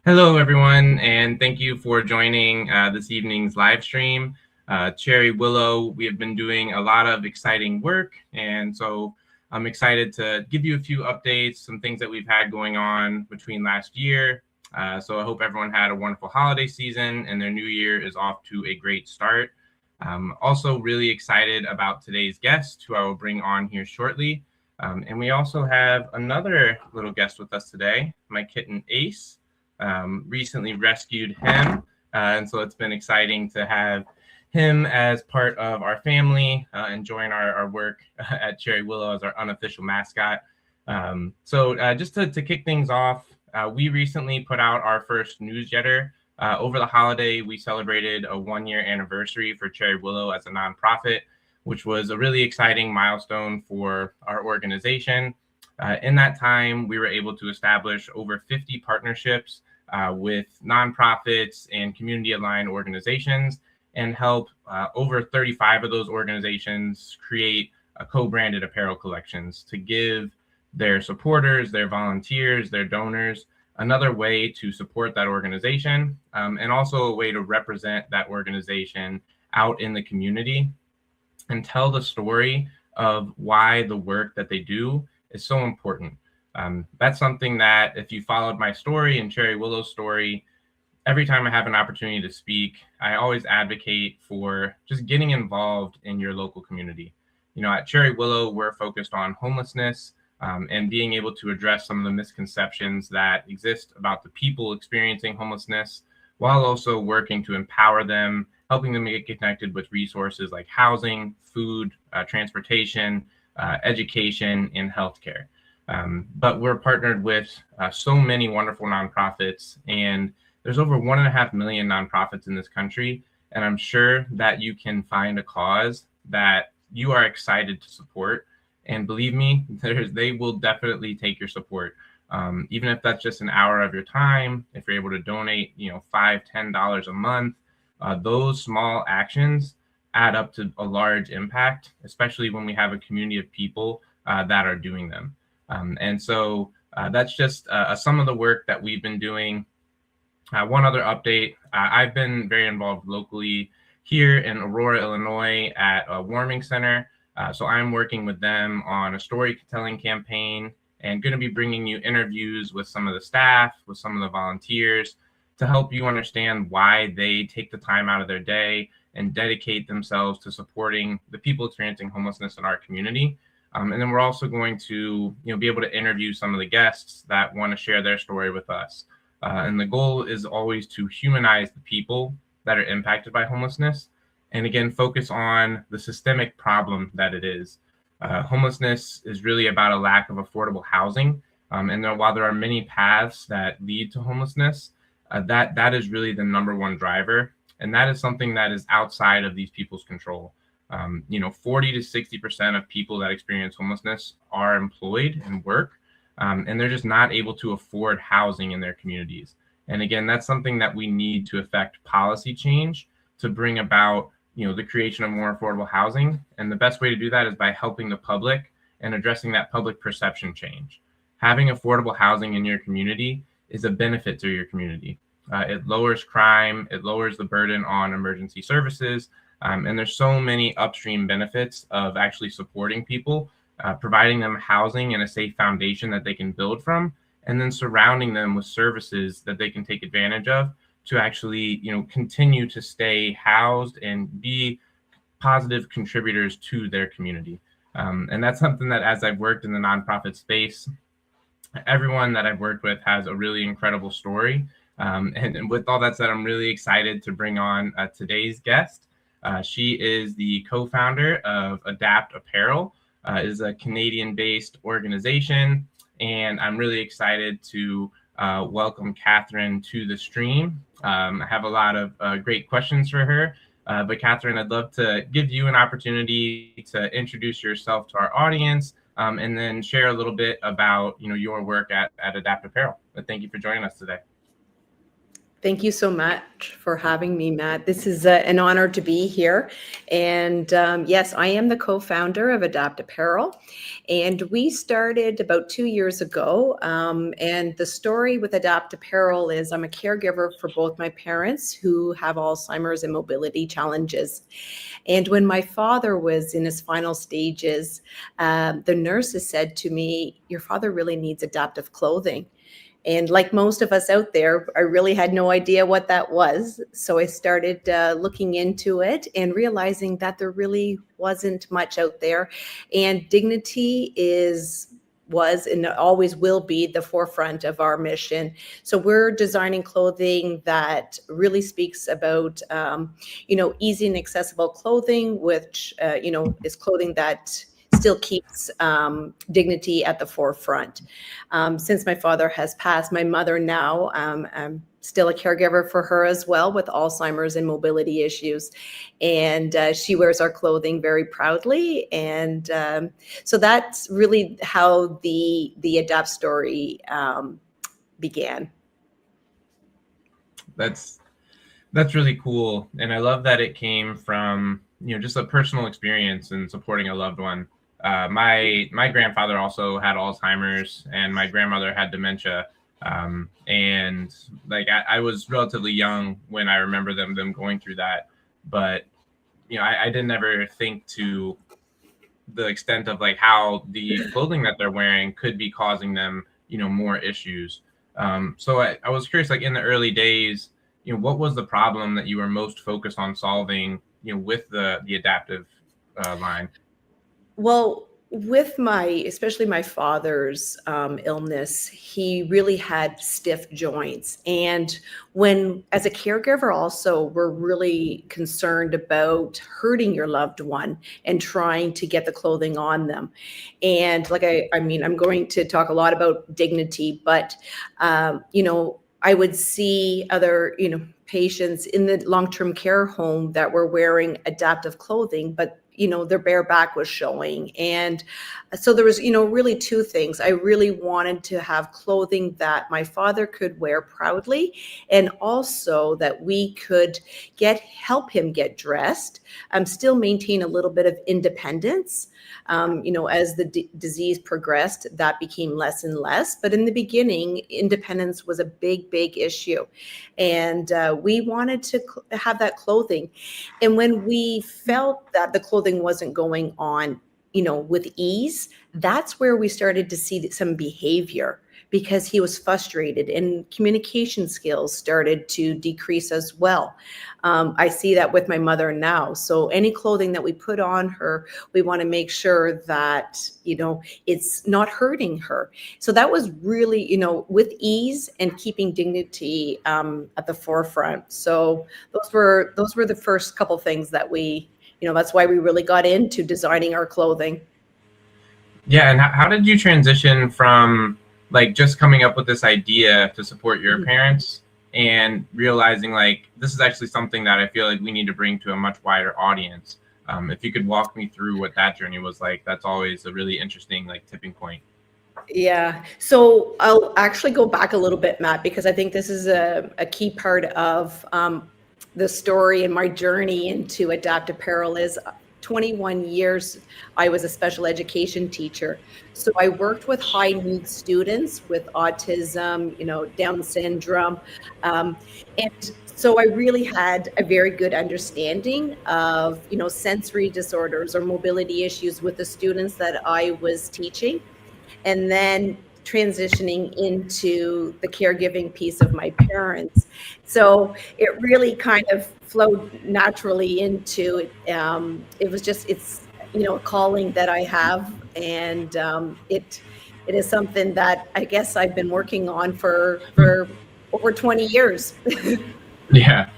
Hello, everyone, and thank you for joining this evening's live stream. Cherry Willow, we have been doing a lot of exciting work, and so I'm excited to give you a few updates, some things that we've had going on between last year. So I hope everyone had a wonderful holiday season and their new year is off to a great start. Also really excited about today's guest, who I will bring on here shortly. And we also have another little guest with us today, my kitten Ace. Recently rescued him. And so it's been exciting to have him as part of our family and join our work at Cherry Willow as our unofficial mascot. Just to kick things off, we recently put out our first newsletter. Over the holiday, we celebrated a 1-year anniversary for Cherry Willow as a nonprofit, which was a really exciting milestone for our organization. In that time, we were able to establish over 50 partnerships with nonprofits and community-aligned organizations and help over 35 of those organizations create co-branded apparel collections to give their supporters, their volunteers, their donors another way to support that organization and also a way to represent that organization out in the community and tell the story of why the work that they do is so important. That's something that if you followed my story and Cherry Willow's story, every time I have an opportunity to speak, I always advocate for just getting involved in your local community. At Cherry Willow, we're focused on homelessness and being able to address some of the misconceptions that exist about the people experiencing homelessness, while also working to empower them, helping them get connected with resources like housing, food, transportation, education, and healthcare. But we're partnered with so many wonderful nonprofits, and there's over 1.5 million nonprofits in this country. And I'm sure that you can find a cause that you are excited to support. And believe me, they will definitely take your support. Even if that's just an hour of your time, if you're able to donate, $5, $10 a month, those small actions add up to a large impact, especially when we have a community of people that are doing them. And so that's just some of the work that we've been doing. One other update, I've been very involved locally here in Aurora, Illinois at a warming center. So I'm working with them on a storytelling campaign and going to be bringing you interviews with some of the staff, with some of the volunteers to help you understand why they take the time out of their day and dedicate themselves to supporting the people experiencing homelessness in our community. And then we're also going to be able to interview some of the guests that want to share their story with us. And the goal is always to humanize the people that are impacted by homelessness. And again, focus on the systemic problem that it is. Homelessness is really about a lack of affordable housing. While there are many paths that lead to homelessness, that is really the number one driver. And that is something that is outside of these people's control. 40 to 60% of people that experience homelessness are employed and work, and they're just not able to afford housing in their communities. And again, that's something that we need to affect policy change to bring about, the creation of more affordable housing. And the best way to do that is by helping the public and addressing that public perception change. Having affordable housing in your community is a benefit to your community. It lowers crime, it lowers the burden on emergency services, and there's so many upstream benefits of actually supporting people, providing them housing and a safe foundation that they can build from, and then surrounding them with services that they can take advantage of to actually, continue to stay housed and be positive contributors to their community. And that's something that, as I've worked in the nonprofit space, everyone that I've worked with has a really incredible story. And with all that said, I'm really excited to bring on today's guest. She is the co-founder of Adaptt Apparel. It is a Canadian-based organization, and I'm really excited to welcome Katharine to the stream. I have a lot of great questions for her, but Katharine, I'd love to give you an opportunity to introduce yourself to our audience, and then share a little bit about your work at Adaptt Apparel. But thank you for joining us today. Thank you so much for having me, Matt. This is an honor to be here. And yes, I am the co-founder of Adaptt Apparel. And we started about 2 years ago. And the story with Adaptt Apparel is I'm a caregiver for both my parents who have Alzheimer's and mobility challenges. And when my father was in his final stages, the nurses said to me, "Your father really needs adaptive clothing." And like most of us out there, I really had no idea what that was. So I started looking into it and realizing that there really wasn't much out there. And dignity was and always will be the forefront of our mission. So we're designing clothing that really speaks about, easy and accessible clothing, which, is clothing that still keeps dignity at the forefront. Since my father has passed, my mother now, I'm still a caregiver for her as well with Alzheimer's and mobility issues. And she wears our clothing very proudly. And so that's really how the Adaptt story began. That's really cool, and I love that it came from just a personal experience and supporting a loved one. My grandfather also had Alzheimer's, and my grandmother had dementia. And like I was relatively young when I remember them going through that, but I didn't ever think to the extent of like how the clothing that they're wearing could be causing them more issues. So I was curious, like in the early days, what was the problem that you were most focused on solving with the adaptive line? Well, with especially my father's illness, he really had stiff joints. And as a caregiver also, we're really concerned about hurting your loved one and trying to get the clothing on them. And like, I'm going to talk a lot about dignity, but, I would see other, patients in the long-term care home that were wearing adaptive clothing, but their bare back was showing. And so there was, really two things. I really wanted to have clothing that my father could wear proudly, and also that we could help him get dressed, still maintain a little bit of independence. As the disease progressed, that became less and less. But in the beginning, independence was a big, big issue. And we wanted to have that clothing. And when we felt that the clothing wasn't going on, with ease, that's where we started to see some behavior, because he was frustrated and communication skills started to decrease as well. I see that with my mother now. So any clothing that we put on her, we want to make sure that, it's not hurting her. So that was really, with ease and keeping dignity at the forefront. So those were the first couple things that that's why we really got into designing our clothing. Yeah, and how did you transition from like just coming up with this idea to support your parents and realizing like this is actually something that I feel like we need to bring to a much wider audience? If you could walk me through what that journey was like, that's always a really interesting like tipping point. Yeah. So I'll actually go back a little bit, Matt, because I think this is a key part of the story and my journey into Adaptt Apparel. Is 21 years I was a special education teacher. So I worked with high needs students with autism, Down syndrome. And so I really had a very good understanding of, sensory disorders or mobility issues with the students that I was teaching. And then transitioning into the caregiving piece of my parents. So it really kind of flowed naturally into it. It was just, it's, a calling that I have. And it is something that I guess I've been working on for over 20 years. Yeah.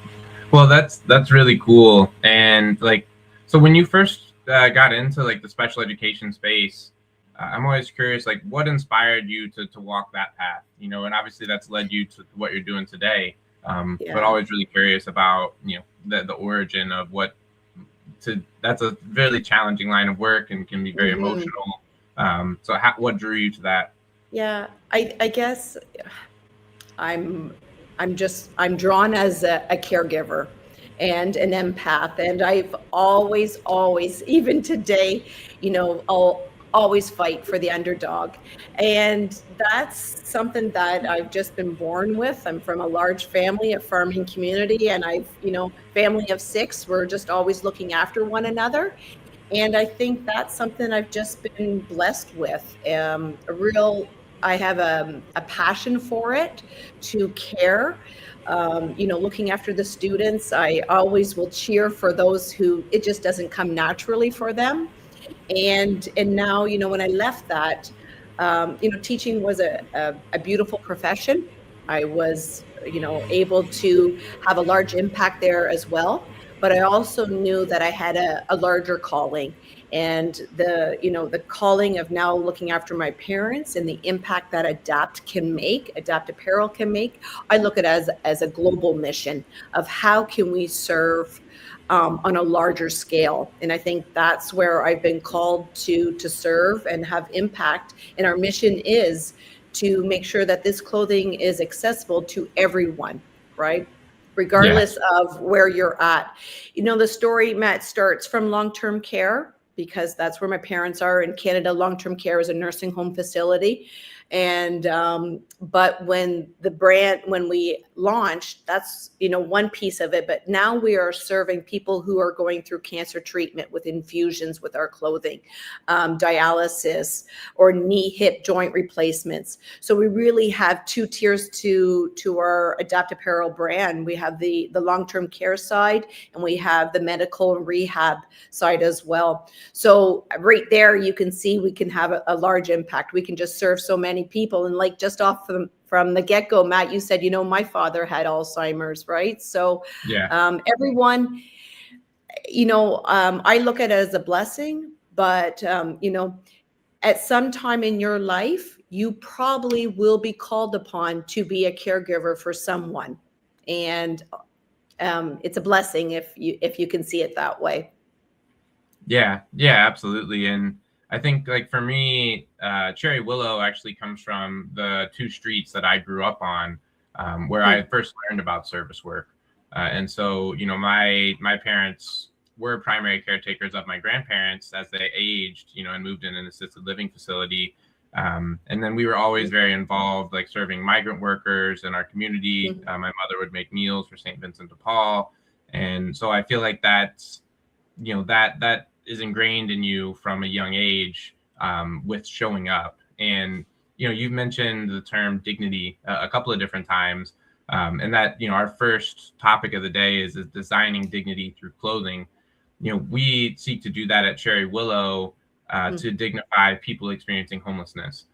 Well, that's really cool. And like, so when you first got into like the special education space, I'm always curious, like what inspired you to walk that path, and obviously that's led you to what you're doing today. But always really curious about, the origin of that's a really challenging line of work and can be very emotional. What drew you to that? Yeah, I guess I'm I'm drawn as a caregiver and an empath. And I've always, even today, I'll always fight for the underdog. And that's something that I've just been born with. I'm from a large family, a farming community, and family of 6, we're just always looking after one another. And I think that's something I've just been blessed with. I have a passion for it, to care. Looking after the students, I always will cheer for those who it just doesn't come naturally for them. And now, when I left that, teaching was a beautiful profession. I was, able to have a large impact there as well. But I also knew that I had a larger calling, and the calling of now looking after my parents and the impact that Adaptt Apparel can make. I look at it as a global mission of how can we serve on a larger scale. And I think that's where I've been called to serve and have impact. And our mission is to make sure that this clothing is accessible to everyone, right? Yeah. Regardless of where you're at. The story, Matt, starts from long-term care, because that's where my parents are in Canada. Long-term care is a nursing home facility. And but when we launched, that's one piece of it. But now we are serving people who are going through cancer treatment with infusions with our clothing, dialysis, or knee hip joint replacements. So we really have 2 tiers to our Adaptt Apparel brand. We have the long-term care side, and we have the medical and rehab side as well. So right there, you can see we can have a large impact. We can just serve so many people. And like just off from the get-go, Matt, you said, my father had Alzheimer's, right? So Yeah. everyone, I look at it as a blessing, but at some time in your life, you probably will be called upon to be a caregiver for someone. And it's a blessing if you can see it that way. Yeah, yeah, absolutely. And I think, like, for me, Cherry Willow actually comes from the 2 streets that I grew up on, where I first learned about service work. And so, my parents were primary caretakers of my grandparents as they aged, and moved in an assisted living facility. And then we were always very involved, like serving migrant workers in our community. My mother would make meals for St. Vincent de Paul. And so I feel like that's, that is ingrained in you from a young age, with showing up. And you've mentioned the term dignity a couple of different times, and that our first topic of the day is designing dignity through clothing. We seek to do that at Cherry Willow, to dignify people experiencing homelessness,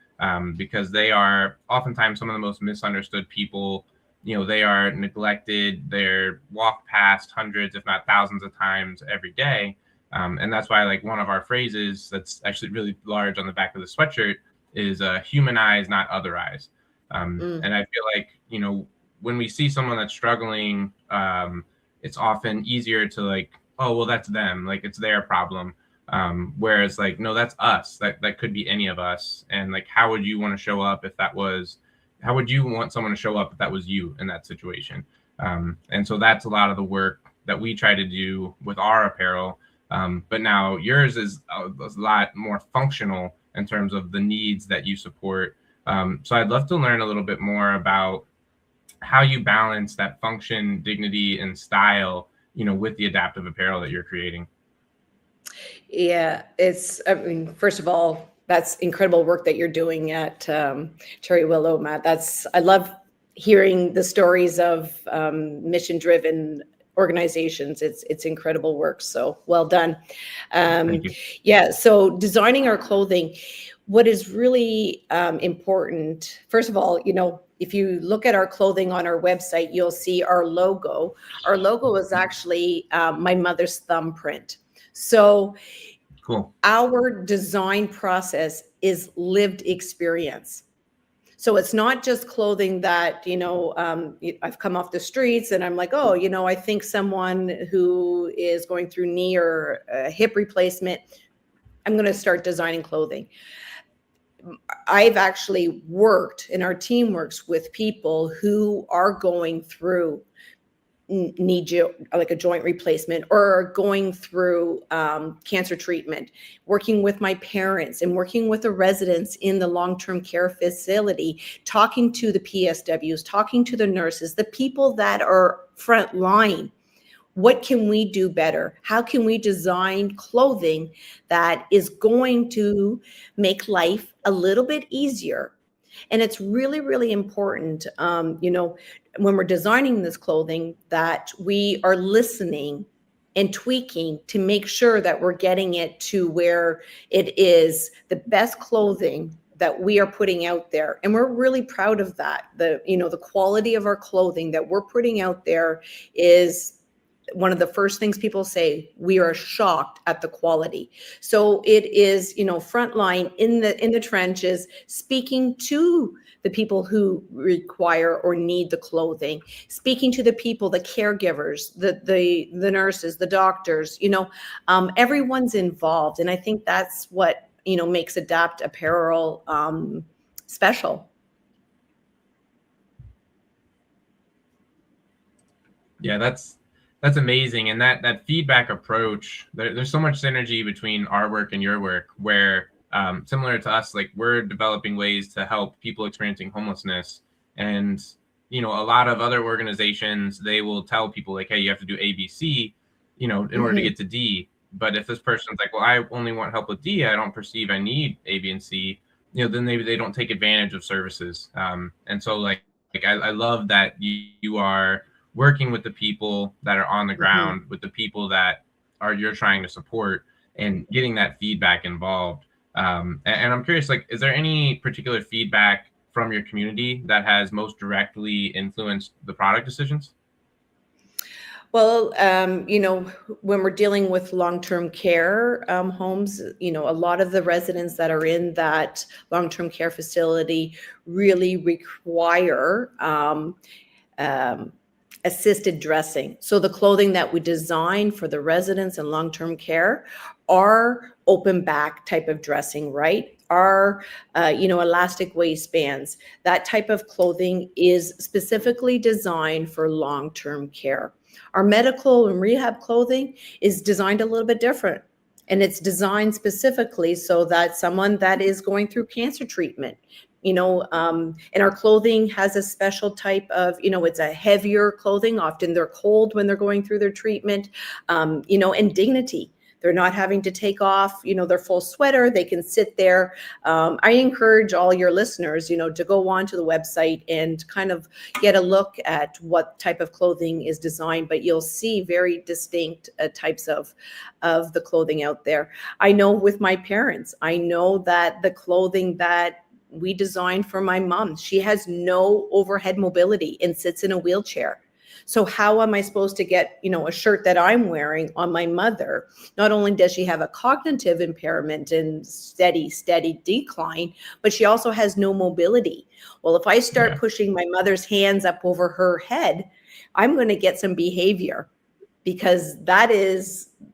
because they are oftentimes some of the most misunderstood people. They are neglected. They're walked past hundreds, if not thousands of times every day. And that's why, like, one of our phrases that's actually really large on the back of the sweatshirt is humanize, not otherize. And I feel like, when we see someone that's struggling, it's often easier to, like, oh, well, that's them. Like, it's their problem. Whereas, like, no, that's us. That could be any of us. And, like, how would you want to show up how would you want someone to show up if that was you in that situation? And so that's a lot of the work that we try to do with our apparel. But now yours is a lot more functional in terms of the needs that you support. So I'd love to learn a little bit more about how you balance that function, dignity, and style, with the adaptive apparel that you're creating. Yeah, first of all, that's incredible work that you're doing at Cherry Willow, Matt. I love hearing the stories of mission-driven organizations. It's incredible work. So well done. Thank you. Yeah. So designing our clothing, what is really important, first of all, if you look at our clothing on our website, you'll see our logo. Our logo is actually my mother's thumbprint. So Cool. Our design process is lived experience. So it's not just clothing that, I've come off the streets and I'm like, oh, I think someone who is going through knee or hip replacement, I'm going to start designing clothing. I've actually worked, and our team works with people who are going through like a joint replacement, or going through cancer treatment, working with my parents and working with the residents in the long-term care facility, talking to the PSWs, talking to the nurses, the people that are front line. What can we do better? How can we design clothing that is going to make life a little bit easier? And it's really, really important, when we're designing this clothing, that we are listening and tweaking to make sure that we're getting it to where it is the best clothing that we are putting out there. And we're really proud of that. The quality of our clothing that we're putting out there is one of the first things people say. We are shocked at the quality. So it is, frontline in the trenches, speaking to the people who require or need the clothing, speaking to the people, the caregivers, the nurses, the doctors, everyone's involved. And I think that's what, makes Adaptt Apparel special. Yeah, that's amazing. And that feedback approach, there's so much synergy between our work and your work, where similar to us, like, we're developing ways to help people experiencing homelessness. And, a lot of other organizations, they will tell people like, hey, you have to do A, B, C, in order to get to D. But if this person's like, well, I only want help with D, I don't perceive I need A, B, and C, then maybe they don't take advantage of services. And so like I love that you are working with the people that are on the ground, with the people that you're trying to support, and getting that feedback involved. And I'm curious, like, is there any particular feedback from your community that has most directly influenced the product decisions? Well, when we're dealing with long-term care homes, a lot of the residents that are in that long-term care facility really require assisted dressing. So the clothing that we design for the residents in long-term care are open back type of dressing, right? Are, elastic waistbands. That type of clothing is specifically designed for long-term care. Our medical and rehab clothing is designed a little bit different. And it's designed specifically so that someone that is going through cancer treatment, and our clothing has a special type of, it's a heavier clothing. Often they're cold when they're going through their treatment, and dignity. They're not having to take off, their full sweater. They can sit there. I encourage all your listeners, to go onto the website and kind of get a look at what type of clothing is designed. But you'll see very distinct types of the clothing out there. I know with my parents, I know that the clothing that we designed for my mom, she has no overhead mobility and sits in a wheelchair. So how am I supposed to get, a shirt that I'm wearing on my mother? Not only does she have a cognitive impairment and steady decline, but she also has no mobility. Well, if I start pushing my mother's hands up over her head, I'm going to get some behavior, because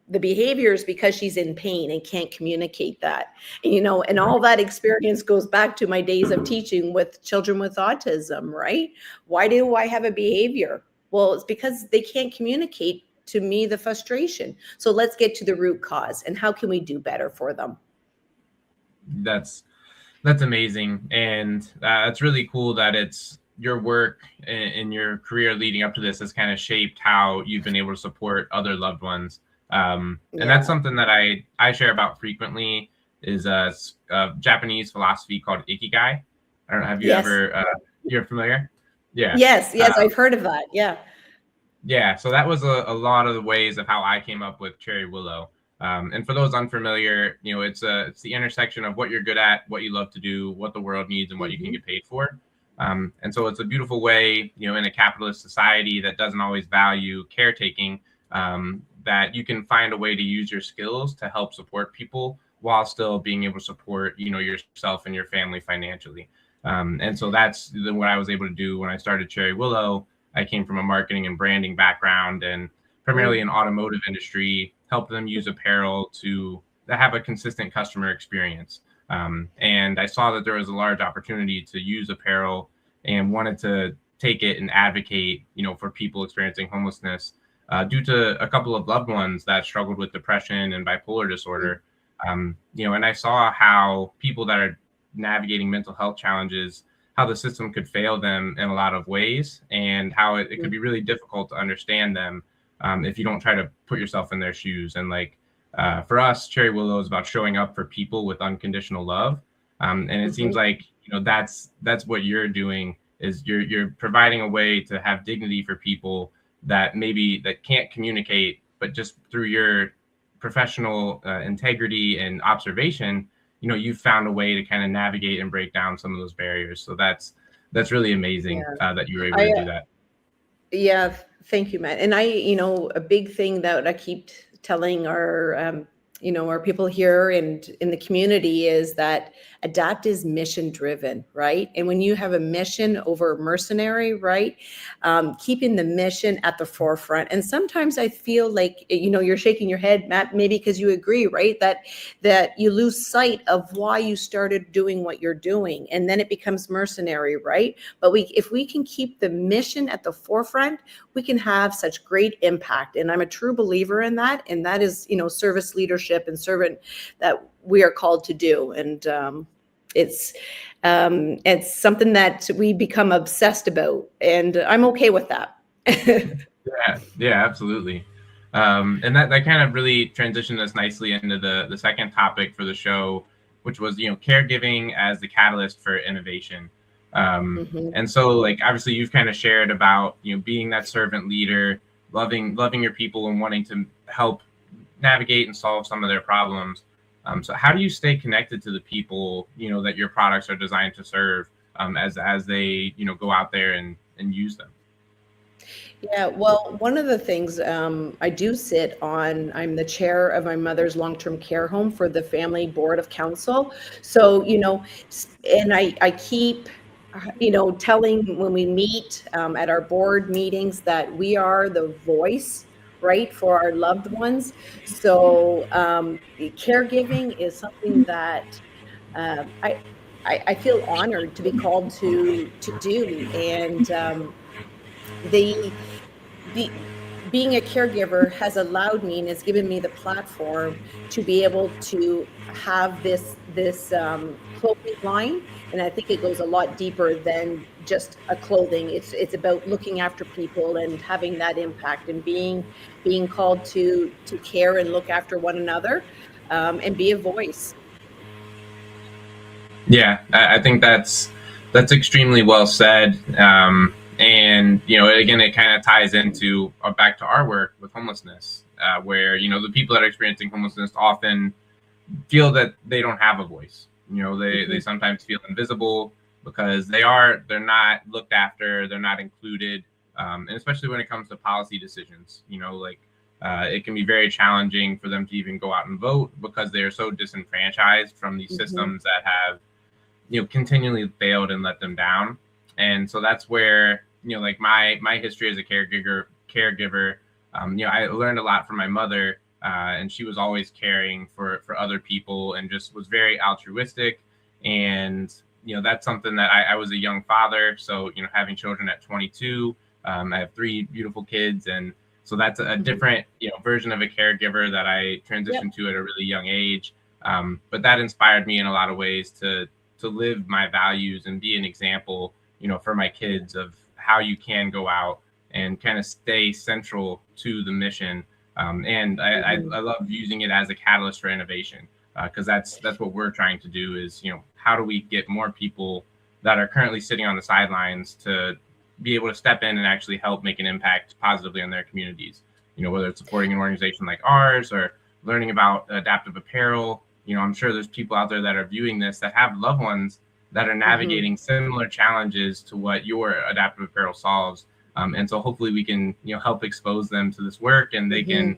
the behavior is because she's in pain and can't communicate that, and all that experience goes back to my days of teaching with children with autism, right? Why do I have a behavior? Well, it's because they can't communicate to me the frustration. So let's get to the root cause, and how can we do better for them? That's amazing. And it's really cool that it's your work in your career leading up to this has kind of shaped how you've been able to support other loved ones. And that's something that I share about frequently, is a Japanese philosophy called Ikigai. I don't know, have you ever, you're familiar? Yeah. Yes, I've heard of that. Yeah. So that was a lot of the ways of how I came up with Cherry Willow. And for those unfamiliar, it's the intersection of what you're good at, what you love to do, what the world needs, and what you can get paid for. And so it's a beautiful way, in a capitalist society that doesn't always value caretaking, that you can find a way to use your skills to help support people while still being able to support, yourself and your family financially. And so that's what I was able to do when I started Cherry Willow. I came from a marketing and branding background, and primarily in automotive industry, help them use apparel to have a consistent customer experience. And I saw that there was a large opportunity to use apparel and wanted to take it and advocate, for people experiencing homelessness due to a couple of loved ones that struggled with depression and bipolar disorder. And I saw how people that are navigating mental health challenges, how the system could fail them in a lot of ways, and how it could be really difficult to understand them if you don't try to put yourself in their shoes. And for us, Cherry Willow is about showing up for people with unconditional love. And it seems like, that's what you're doing, is you're providing a way to have dignity for people that can't communicate, but just through your professional integrity and observation, you've found a way to kind of navigate and break down some of those barriers. So that's really amazing that you were able to do that. Yeah, thank you, Matt. And a big thing that I keep telling our people here and in the community is that Adaptt is mission driven, right? And when you have a mission over mercenary, right? Keeping the mission at the forefront. And sometimes I feel like, you're shaking your head, Matt, maybe because you agree, right? That you lose sight of why you started doing what you're doing. And then it becomes mercenary, right? But if we can keep the mission at the forefront, we can have such great impact. And I'm a true believer in that. And that is, service leadership and servant that we are called to do. And it's something that we become obsessed about, and I'm okay with that. Yeah, absolutely. And that kind of really transitioned us nicely into the second topic for the show, which was, caregiving as the catalyst for innovation. And so, obviously you've kind of shared about, being that servant leader, loving your people and wanting to help navigate and solve some of their problems. So how do you stay connected to the people, that your products are designed to serve, as they, go out there and use them? Yeah, well, one of the things I do I'm the chair of my mother's long-term care home for the Family Board of Council. So, and I keep, telling when we meet at our board meetings that we are the voice, right, for our loved ones. So caregiving is something that I feel honored to be called to do. And being a caregiver has allowed me and has given me the platform to be able to have this clothing line. And I think it goes a lot deeper than just a clothing. It's about looking after people and having that impact, and being called to care and look after one another, and be a voice. Yeah, I think that's extremely well said. And again, it kind of ties into back to our work with homelessness, where the people that are experiencing homelessness often feel that they don't have a voice. They sometimes feel invisible because they're not looked after, they're not included, and especially when it comes to policy decisions. It can be very challenging for them to even go out and vote because they are so disenfranchised from these systems that have continually failed and let them down. And so that's where my history as a caregiver, I learned a lot from my mother, and she was always caring for other people and just was very altruistic. And that's something that I was a young father, so having children at 22, I have 3 beautiful kids, and so that's a different version of a caregiver that I transitioned to at a really young age. But that inspired me in a lot of ways to live my values and be an example, for my kids of how you can go out and kind of stay central to the mission. And I love using it as a catalyst for innovation, because that's what we're trying to do is, how do we get more people that are currently sitting on the sidelines to be able to step in and actually help make an impact positively on their communities, whether it's supporting an organization like ours or learning about Adaptt Apparel. I'm sure there's people out there that are viewing this that have loved ones that are navigating similar challenges to what your Adaptt Apparel solves. And so hopefully we can, help expose them to this work, and they can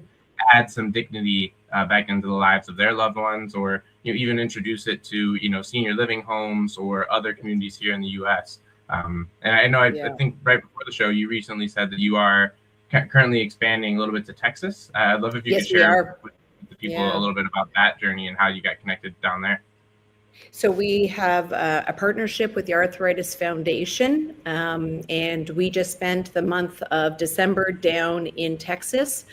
add some dignity back into the lives of their loved ones, or even introduce it to, senior living homes or other communities here in the U.S. And I know, I think right before the show, you recently said that you are currently expanding a little bit to Texas. I'd love if you could share with the people a little bit about that journey and how you got connected down there. So we have a partnership with the Arthritis Foundation, and we just spent the month of December down in Texas,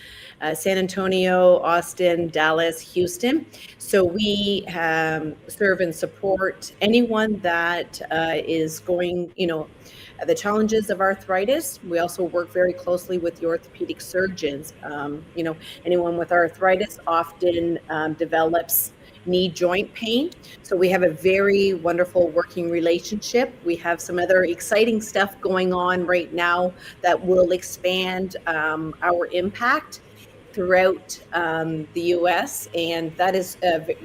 San Antonio, Austin, Dallas, Houston. So we serve and support anyone that is going, the challenges of arthritis. We also work very closely with the orthopedic surgeons. Anyone with arthritis often develops knee joint pain. So we have a very wonderful working relationship. We have some other exciting stuff going on right now that will expand our impact throughout the US, and that is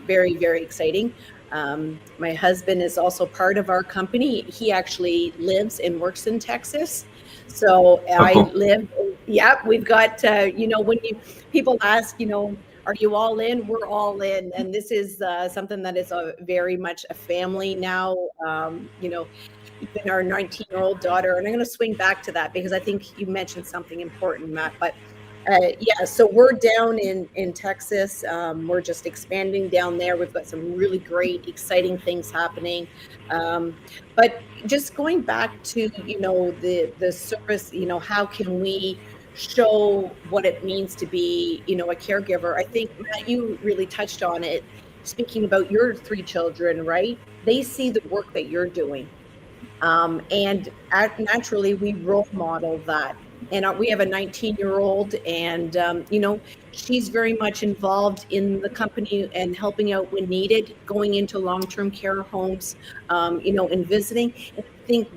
very, very exciting. My husband is also part of our company. He actually lives and works in Texas. So Oh, I cool. live, yeah, we've got, when people ask, are you all in? We're all in. And this is something that is very much a family now. Even our 19-year-old daughter, and I'm going to swing back to that because I think you mentioned something important, Matt. But yeah, so we're down in Texas. We're just expanding down there. We've got some really great, exciting things happening. But just going back to the service, how can we show what it means to be a caregiver? I think, Matt, you really touched on it. Speaking about your 3 children, right? They see the work that you're doing. And naturally, we role model that. And we have a 19-year-old, and she's very much involved in the company and helping out when needed, going into long-term care homes, and visiting. And I think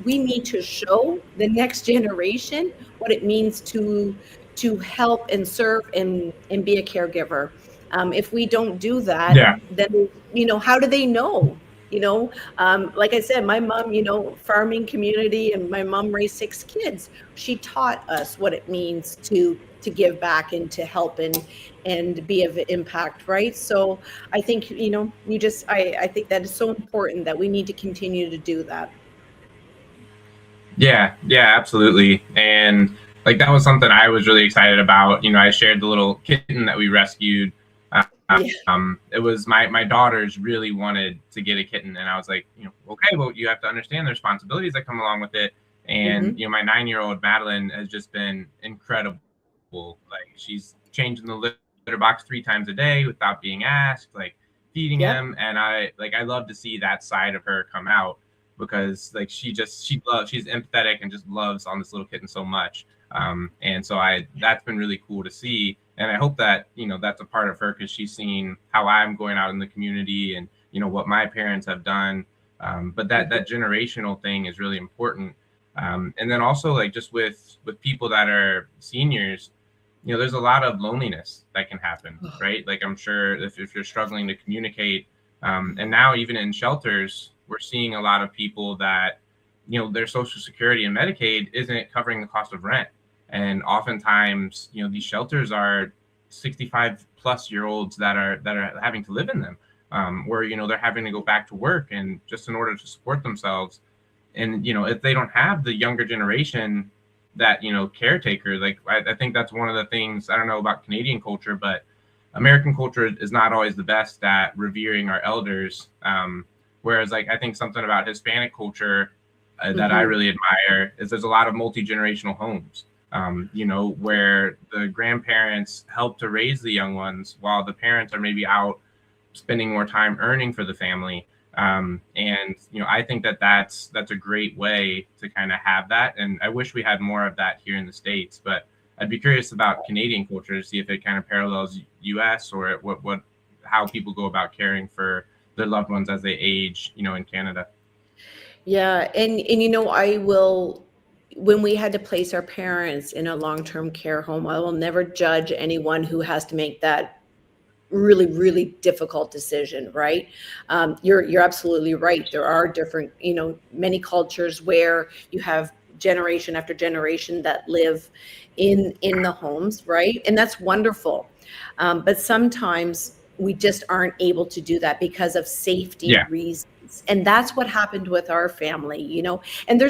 we need to show the next generation what it means to help and serve and be a caregiver. If we don't do that, Yeah. then how do they know? Like I said, my mom, farming community, and my mom raised 6 kids. She taught us what it means to give back and to help and be of impact, right? So I think, I think that is so important that we need to continue to do that. Yeah, yeah, absolutely. And like that was something I was really excited about. I shared the little kitten that we rescued. Yeah. It was my daughters really wanted to get a kitten, and I was like, okay, well, you have to understand the responsibilities that come along with it. And Hmm. my 9-year-old Madeline has just been incredible. Like she's changing the litter box 3 times a day without being asked, like feeding Yep. him, and I love to see that side of her come out because like she's empathetic and just loves on this little kitten so much. And so that's been really cool to see, and I hope that that's a part of her because she's seen how I'm going out in the community and what my parents have done. But that generational thing is really important. And then also like just with people that are seniors, there's a lot of loneliness that can happen, right? Like I'm sure if you're struggling to communicate, and now even in shelters, we're seeing a lot of people that, their Social Security and Medicaid isn't covering the cost of rent. And oftentimes, these shelters are 65 plus year olds that are having to live in them, where, they're having to go back to work and just in order to support themselves. And, if they don't have the younger generation that caretaker, like I think that's one of the things. I don't know about Canadian culture, but American culture is not always the best at revering our elders. Whereas like I think something about Hispanic culture that I Hmm. really admire is there's a lot of multi-generational homes, where the grandparents help to raise the young ones while the parents are maybe out spending more time earning for the family. And I think that's a great way to kind of have that, and I wish we had more of that here in the States. But I'd be curious about Canadian culture to see if it kind of parallels US or what how people go about caring for their loved ones as they age, in Canada. Yeah, and I will, when we had to place our parents in a long-term care home, I will never judge anyone who has to make that really, really difficult decision, right? You're absolutely right. There are different, many cultures where you have generation after generation that live in the homes, right? And that's wonderful. But sometimes we just aren't able to do that because of safety Yeah. reasons. And that's what happened with our family, and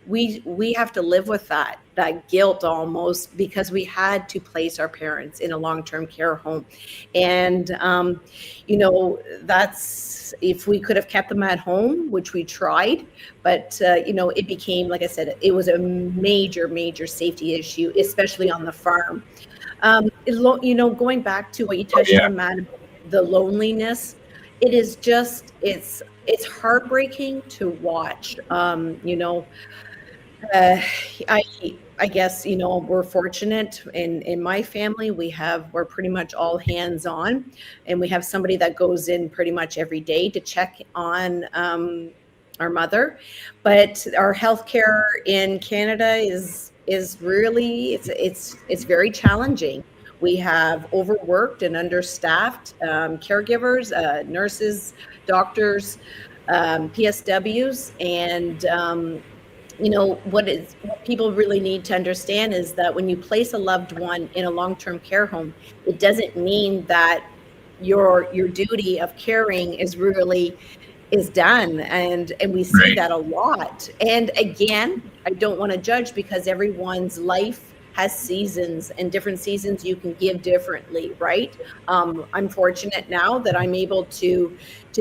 we have to live with that. that guilt almost, because we had to place our parents in a long-term care home. And, that's, if we could have kept them at home, which we tried, but, it became, like I said, it was a major, major safety issue, especially on the farm. Going back to what you Oh, touched yeah. on, Matt, the loneliness, it is just, it's heartbreaking to watch. Uh, I I guess, we're fortunate in my family. We're pretty much all hands on, and we have somebody that goes in pretty much every day to check on our mother. But our healthcare in Canada is really, it's very challenging. We have overworked and understaffed caregivers, nurses, doctors, PSWs, and what people really need to understand is that when you place a loved one in a long-term care home, it doesn't mean that your duty of caring is done, and we see Right. that a lot. And again, I don't want to judge, because everyone's life has seasons, and different seasons you can give differently, right? I'm fortunate now that I'm able to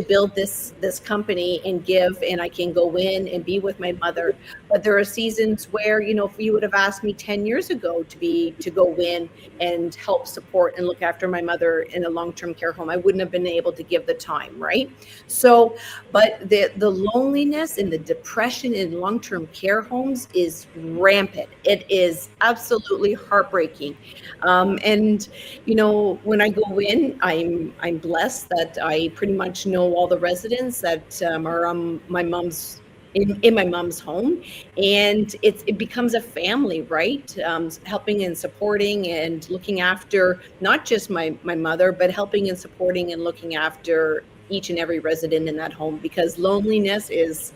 build this company and give, and I can go in and be with my mother. But there are seasons where, if you would have asked me 10 years ago to go in and help support and look after my mother in a long-term care home, I wouldn't have been able to give the time, right? So, but the loneliness and the depression in long-term care homes is rampant. It is absolutely heartbreaking. And when I go in, I'm blessed that I pretty much know all the residents that are on my mom's in my mom's home, and it becomes a family, right? Helping and supporting and looking after not just my mother, but helping and supporting and looking after each and every resident in that home, because loneliness it's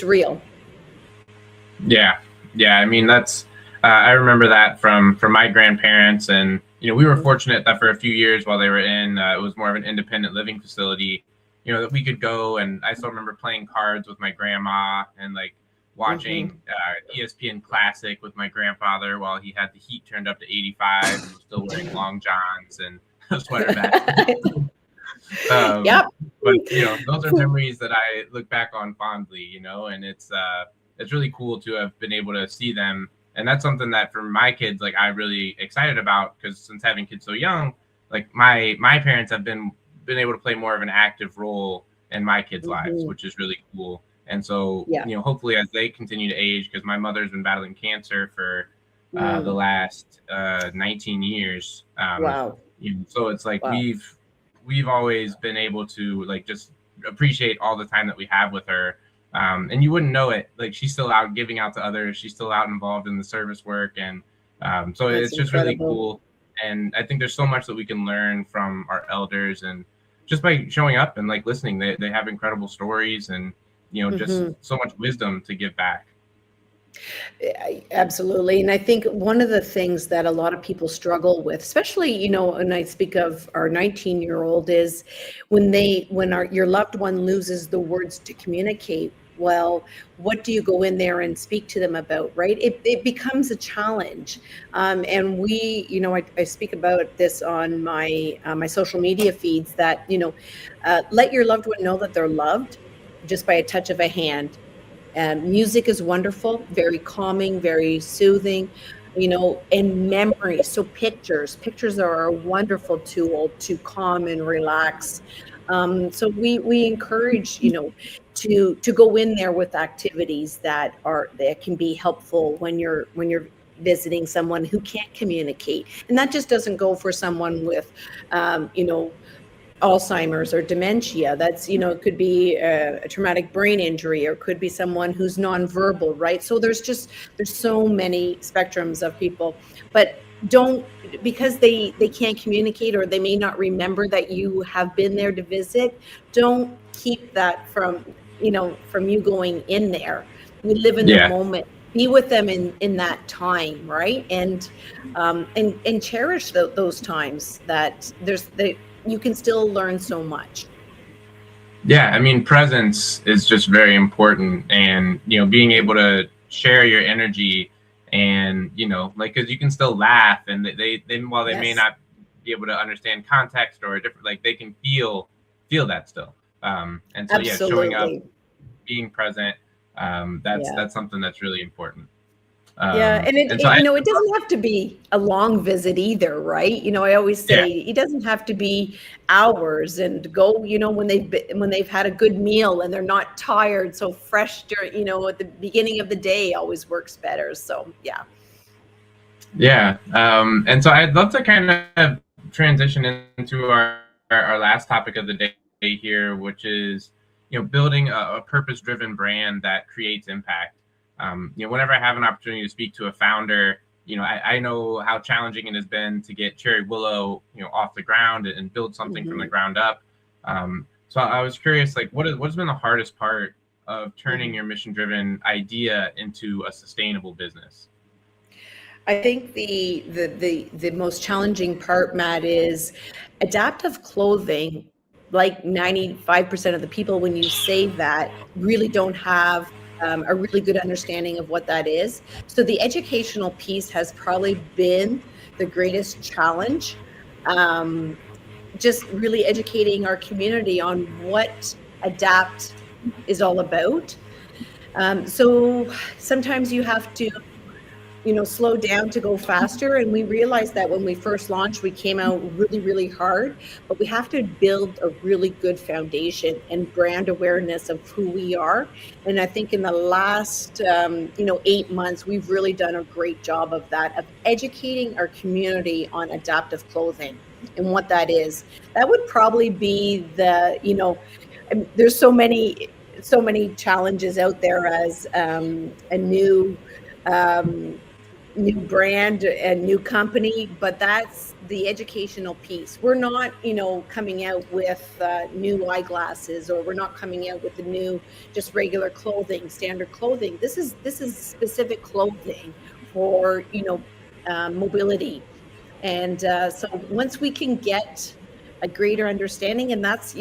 real. Yeah, yeah. I mean, that's I remember that from my grandparents, and we were fortunate that for a few years while they were in, it was more of an independent living facility. That we could go, and I still remember playing cards with my grandma and like watching ESPN Classic with my grandfather while he had the heat turned up to 85 and was still wearing long johns and a sweater vest. Yep. But those are memories that I look back on fondly, and it's really cool to have been able to see them. And that's something that for my kids, like I'm really excited about, because since having kids so young, like my parents have been able to play more of an active role in my kids' lives, which is really cool. And so, hopefully as they continue to age, because my mother's been battling cancer for the last 19 years. Wow. So it's like we've always been able to like just appreciate all the time that we have with her. And you wouldn't know it. Like she's still out giving out to others. She's still out involved in the service work. And so it's just really cool. And I think there's so much that we can learn from our elders, and just by showing up and like listening, they have incredible stories, and just so much wisdom to give back. Absolutely. And I think one of the things that a lot of people struggle with, especially, when I speak of our 19-year-old, is when your loved one loses the words to communicate. Well, what do you go in there and speak to them about, right? It becomes a challenge. And I speak about this on my social media feeds, that, let your loved one know that they're loved just by a touch of a hand. Music is wonderful, very calming, very soothing, and memories. So pictures are a wonderful tool to calm and relax. So we encourage, to go in there with activities that can be helpful when you're visiting someone who can't communicate. And that just doesn't go for someone with, Alzheimer's or dementia. That's, it could be a traumatic brain injury, or could be someone who's nonverbal, right? So there's so many spectrums of people, but because they can't communicate, or they may not remember that you have been there to visit, don't keep that from you going in there. We live in the moment. Be with them in that time, right? And cherish those times that you can still learn so much. Yeah, I mean, presence is just very important, and being able to share your energy And like, because you can still laugh, and they while they may Yes, not be able to understand context or a different, like, they can feel that still. And so yeah, showing up, absolutely. being present, Yeah. that's something that's really important. Yeah, and And so I it doesn't have to be a long visit either, right? I always yeah. say it doesn't have to be hours, and go, when they've had a good meal and they're not tired, so fresh during, at the beginning of the day always works better. So, yeah. Yeah. And so I'd love to kind of transition into our last topic of the day here, which is, building a purpose-driven brand that creates impact. Whenever I have an opportunity to speak to a founder, I know how challenging it has been to get Cherry Willow, off the ground and build something from the Mhm, ground up. So I was curious, like, what's been the hardest part of turning mhm. your mission-driven idea into a sustainable business? I think the most challenging part, Matt, is adaptive clothing. Like 95% of the people, when you say that, really don't have a really good understanding of what that is. So the educational piece has probably been the greatest challenge. Um, just really educating our community on what Adapt is all about. So sometimes you have to slow down to go faster. And we realized that when we first launched, we came out really, really hard, but we have to build a really good foundation and brand awareness of who we are. And I think in the last, 8 months, we've really done a great job of that, of educating our community on adaptive clothing and what that is. That would probably be there's so many challenges out there as a new brand and new company, but that's the educational piece. We're not, coming out with new eyeglasses, or we're not coming out with the new just regular clothing, standard clothing. This is specific clothing for mobility. And so once we can get a greater understanding, and that's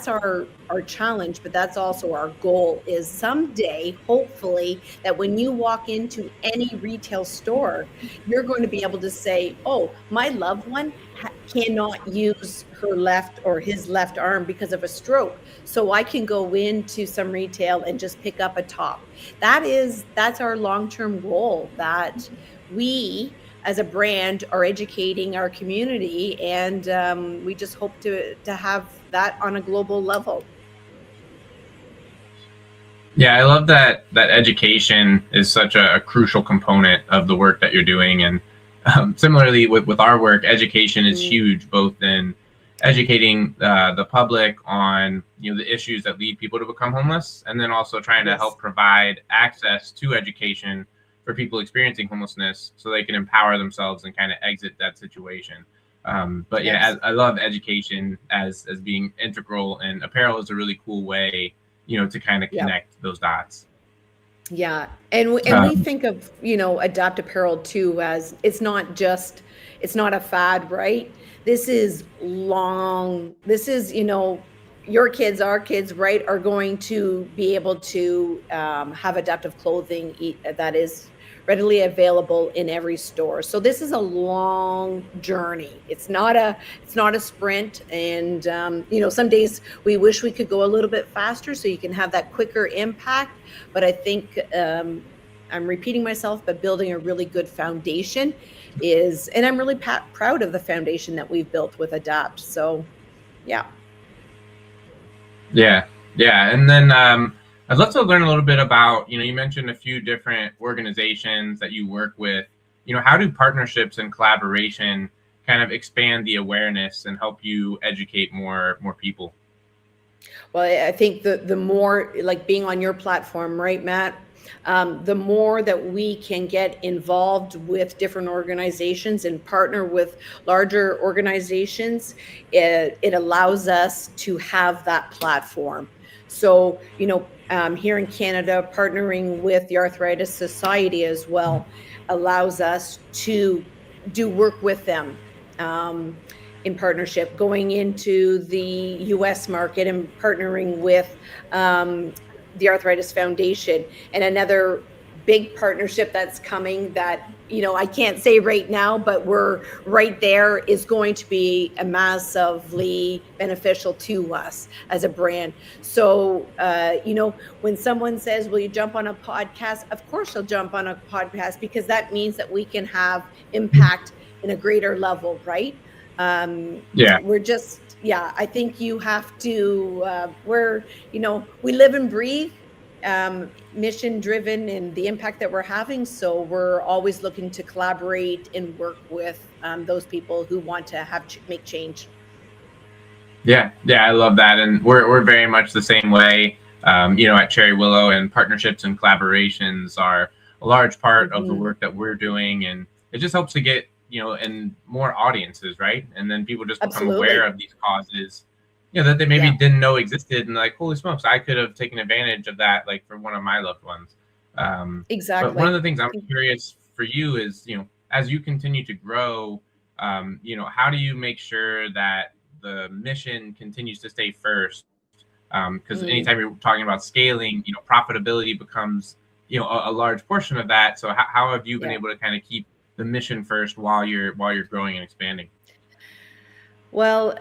our challenge, but that's also our goal, is someday, hopefully, that when you walk into any retail store, you're going to be able to say, oh, my loved one cannot use her left or his left arm because of a stroke, so I can go into some retail and just pick up a top. That's our long-term goal, that we as a brand are educating our community, and we just hope to have that on a global level. Yeah, I love that education is such a crucial component of the work that you're doing. And similarly with our work, education is Mm, huge, both in educating the public on the issues that lead people to become homeless, and then also trying to yes, help provide access to education for people experiencing homelessness so they can empower themselves and kind of exit that situation. But yeah, yes, I love education as being integral, and apparel is a really cool way to kind of yeah. connect those dots. Yeah, and we Um, think of, Adaptt Apparel too, as it's not a fad, right? This is long. This is, your kids, our kids, right, are going to be able to have adaptive clothing that is readily available in every store. So this is a long journey. It's not a sprint. And some days we wish we could go a little bit faster so you can have that quicker impact. But I think I'm repeating myself, but building a really good foundation and I'm really proud of the foundation that we've built with Adaptt. So, yeah. yeah, yeah, and then I'd love to learn a little bit about you mentioned a few different organizations that you work with. How do partnerships and collaboration kind of expand the awareness and help you educate more people? Well, I think the more, like being on your platform, right, Matt? The more that we can get involved with different organizations and partner with larger organizations, it allows us to have that platform. So, here in Canada, partnering with the Arthritis Society as well allows us to do work with them. In partnership, going into the US market and partnering with the Arthritis Foundation, and another big partnership that's coming that, I can't say right now, but we're right there, is going to be a massively beneficial to us as a brand. So, when someone says, will you jump on a podcast? Of course, I'll jump on a podcast, because that means that we can have impact in a greater level, right? Yeah. We're just, I think you have to, we live and breathe mission driven and the impact that we're having. So we're always looking to collaborate and work with those people who want to make change. Yeah, I love that, and we're very much the same way. At Cherry Willow, and partnerships and collaborations are a large part of the work that we're doing, and it just helps to get in more audiences, right? And then people just become aware of these causes, that they maybe didn't know existed, and like, holy smokes, I could have taken advantage of that, like for one of my loved ones. Exactly. But one of the things I'm curious for you is, as you continue to grow, how do you make sure that the mission continues to stay first? Because anytime you're talking about scaling, profitability becomes, a large portion of that. So how have you been able to kind of keep the mission first while you're growing and expanding? Well,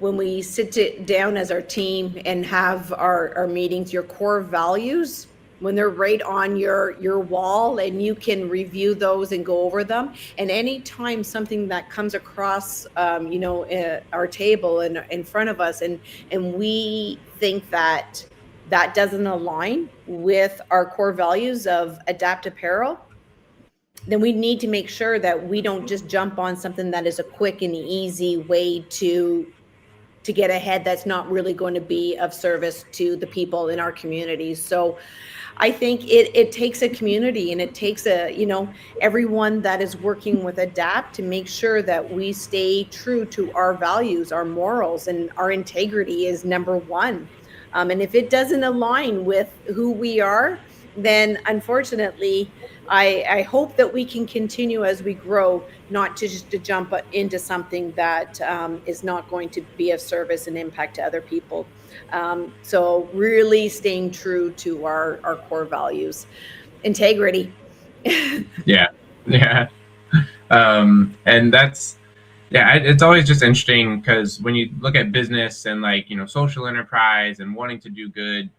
when we sit down as our team and have our meetings, your core values, when they're right on your wall and you can review those and go over them, and anytime something that comes across our table and in front of us, and we think that doesn't align with our core values of Adaptt Apparel, then we need to make sure that we don't just jump on something that is a quick and easy way to get ahead, that's not really going to be of service to the people in our communities. So I think it takes a community, and it takes everyone that is working with Adaptt to make sure that we stay true to our values, our morals, and our integrity is number one. And if it doesn't align with who we are, then unfortunately, I hope that we can continue as we grow, not to jump into something that is not going to be of service and impact to other people. So really staying true to our core values, integrity. Yeah. And that's, it's always just interesting, because when you look at business and social enterprise and wanting to do good,